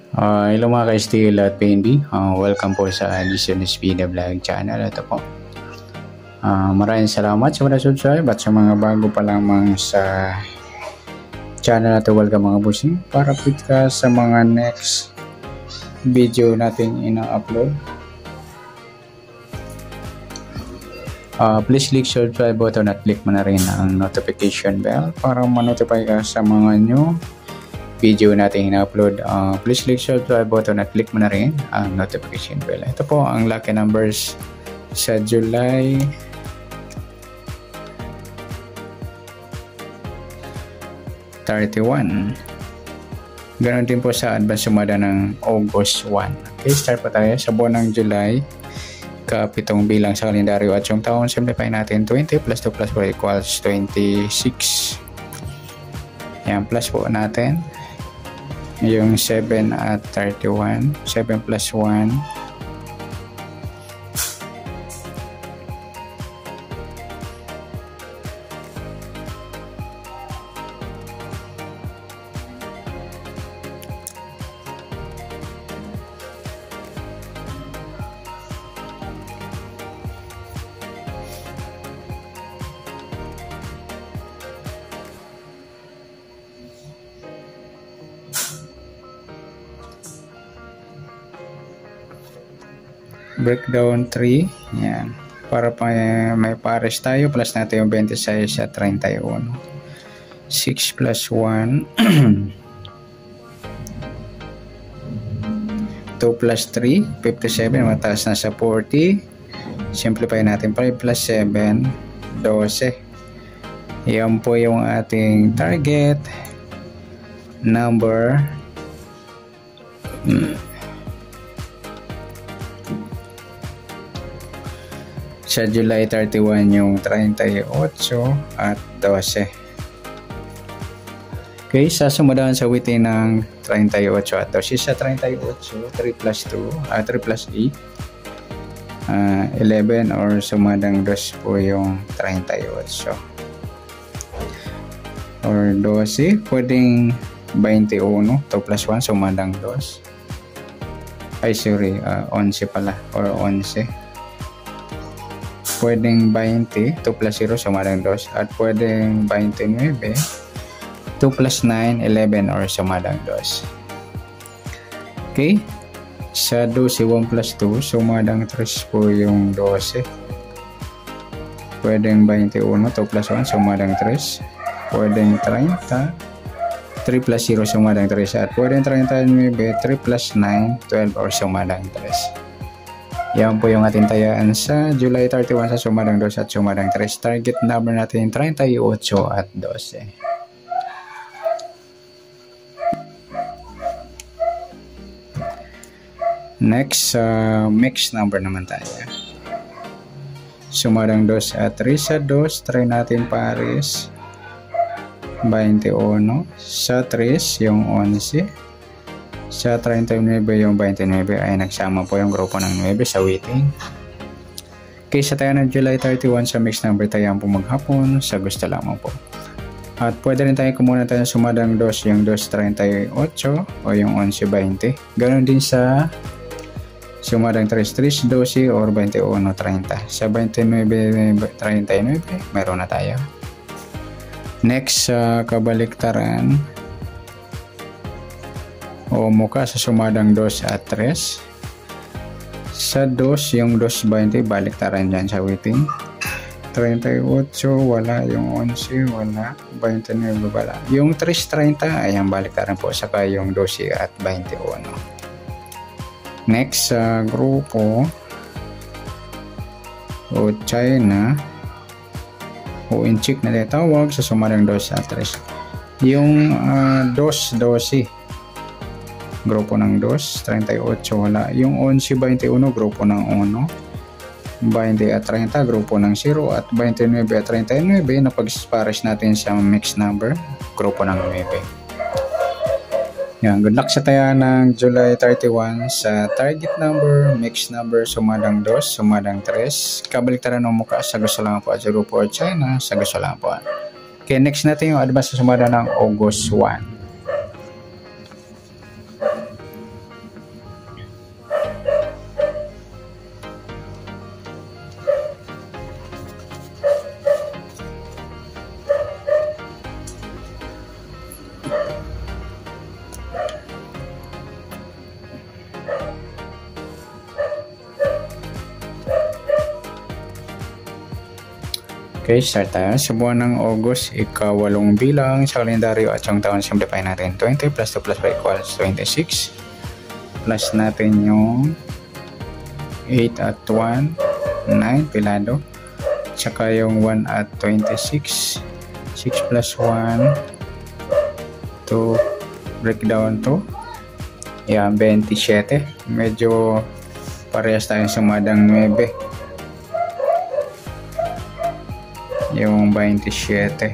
Hello mga ka-STL at PNB. Welcome po sa Listen Speed Vlog channel. Ito po. Maraming salamat sa mga subscribe at sa mga bago pa lamang sa channel na ito. Welcome mga busing para update ka sa mga next video natin ina-upload. Please click subscribe button at click mo na rin ang notification bell para ma-notify ka sa mga new video natin ina-upload. Please click subscribe button at click mo na rin ang notification bell. Ito po ang lucky numbers sa July 31. Ganon din po sa advance sumada ng August 1. Okay, start po tayo sa buwan ng July. Kapitong bilang sa kalendaryo at yung taon, simplify natin 20 plus 2 plus 4 equals 26. Yan, plus po natin yung 7 at 31. 7 plus 1 breakdown 3. Yan. Para pa may pares tayo, plus natin yung 26 at 31. 6 plus 1 2 plus 3 57, mataas na sa 40. Simplify natin 5 plus 7 12. Yan po yung ating target number. Sa July 31 yung 38 at 12. Okay, sa sumadahan sa witin ng 38 at 12. Sa 38, 3 plus 2, 3 plus 8, 11 or sumadang 2 po yung 38. Or 12, pwedeng 21, 2 plus 1, sumadang 2. Ay, sorry, 11 pala, or 11. Pwedeng 20, 2 plus 0, sumadang 2. At pwedeng 29, 2 plus 9, 11 or sumadang 2. Okay? Sa 12, 1 plus 2, sumadang 3 po yung 12. Pwedeng 21, 2 plus 1, sumadang 3. Pwedeng 30, 3 plus 0, sumadang 3. At pwedeng 39, 3 plus 9, 12 or sumadang 3. Yan po yung ating tayaan sa July 31 sa sumadang 2 at sumadang 3. Target number natin 38 at 12. Next, mix number naman tayo. Sumadang 2 at 3 sa 2. Try natin pares 21. Sa 3 yung 11. Sa 39 yung 29 ay nagsama po yung grupo ng 9 sa waiting. Okay, sa tayo ng July 31 sa mix number tayo po maghapon sa gusto lamang po. At pwede rin tayo kumuha tayo sumadang 2 yung 2.38 o yung 11.20. Ganon din sa sumadang 3.12 or 21.30. Sa 29.39 meron na tayo. Next, sa kabaliktaran o muka sa sumadang 2 at 3. Sa 2 yung 2.20 baliktaran dyan sa waiting. 38 wala, yung 11 wala, 29 wala. Yung 3.30 ay ang baliktaran po, saka yung 12 at 21. Next, sa grupo o China o inchik na tinatawag sa sumadang 2 at 3. Yung 2.12 grupo ng 2, 38 wala. Yung 11.21 grupo ng 1, 20 at 30 grupo ng 0 at 29 at 39 na pag-pares natin sa mix number grupo ng 9. Yan, good luck sa taya ng July 31 sa target number, mix number, sumadang 2, sumadang 3. Kabaliktaran ng mukha sa gusto lang po at grupo China sa gusto lang po. Okay, next natin yung advance sa sumada ng August 1. Okay, start tayo. Sa buwan ng August, ika-8 bilang sa kalendaryo at yung taon, simplify natin. 20 plus 2 plus 5 equals 26. Plus natin yung 8 at 1, 9, pilado. Tsaka yung 1 at 26. 6 plus 1, 2, breakdown to. Yan, 27. Medyo parehas tayong sumadang 9. Yung 27.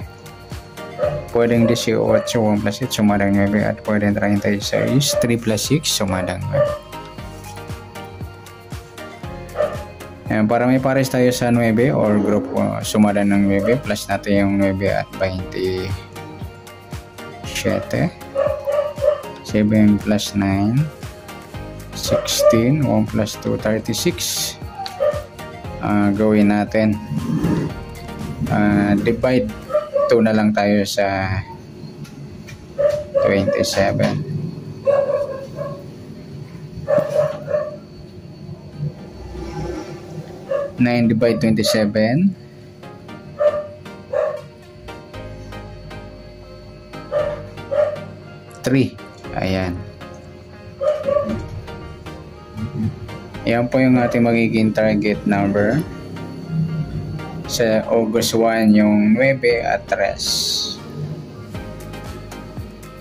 Pwedeng 18, 1 plus 8, sumadang 9. At pwedeng 36, 3 plus 6, sumadang 9. Ayan, para may pares tayo sa 9 or group sumadang ng 9, plus natin yung 9 at 27. 7 plus 9, 16, 1 plus 2, 36. Gawin natin. Divide 2 na lang tayo sa 27. 9 divide 27. 3. Ayan. Ayan po yung ating magiging target number. Sa August 1, yung 9 at 3.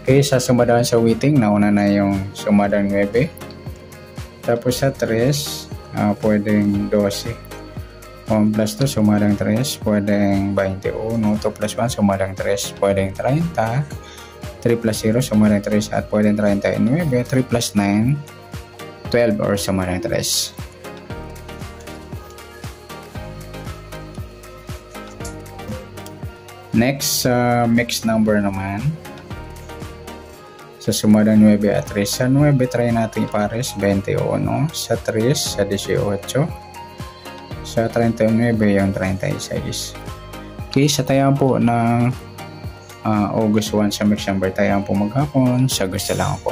Okay, sa sumadaan sa waiting, nauna na yung sumadang 9. Tapos sa 3, pwedeng 12. 1 plus 2, sumadang 3. Pwedeng 21. 2 plus 1, sumadang 3. Pwedeng 30. 3 plus 0, sumadang 3. At pwedeng 39. 3 plus 9, 12 or sumadang 3. Next, mixed number naman. Sa sumadang 9 at 3. Sa 9, try natin ipares 21. Sa 3, sa 18. Sa 39, yung 36. Okay, sa tayaan po ng August 1 sa mixed number, tayaan po maghapon. Sa gusto lang po.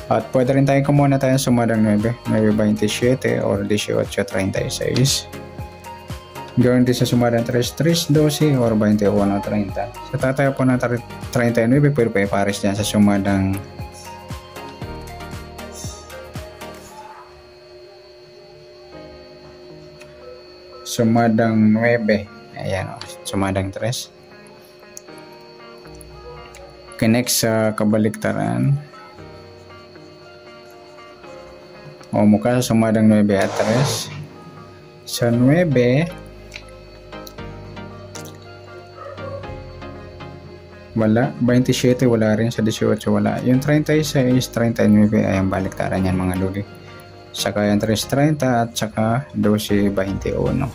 At pwede rin tayo kumuna tayo sa sumadang 9. 9, 27 or 18, 36. Gawin din sa sumadang 3, 12 or 21 o 30. Sa tataya po na 39, pwede pa ipares dyan sa sumadang sumadang 9. Ayan o, sumadang 3. Okay, next sa kabaliktaran. O mukha sa sumadang 9 at 3. Sa 9, wala. 27 wala rin. Sa 18 wala. Yung 36, 39 ay ang baliktaran yan mga luli. Saka yung 3.30 at saka 12.21.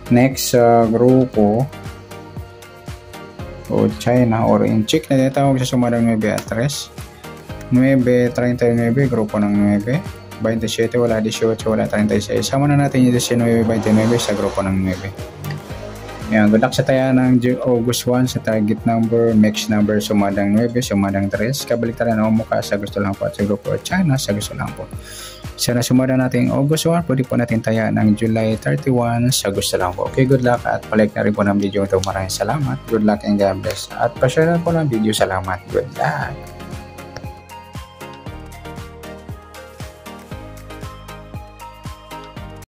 Next sa grupo o China or in Czech na tinatawag sa sumadang 9 at 3. 9.39 grupo ng 9. 27 wala. 18 wala. 36. Sama na natin yung 19.29 sa grupo ng 9. Yan, good luck sa taya ng August 1 sa target number, mixed number, sumadang 9, sumadang 3. Kabaliktaran o mukha sa gusto lang po at sa grupo China sa gusto lang po. Sa nasumada natin August 1, pwede po natin taya ng July 31 sa gusto lang po. Okay, good luck at palike na rin po ng video ito. Maraming salamat. Good luck and God bless. At pa-share na po ng video. Salamat. Good luck.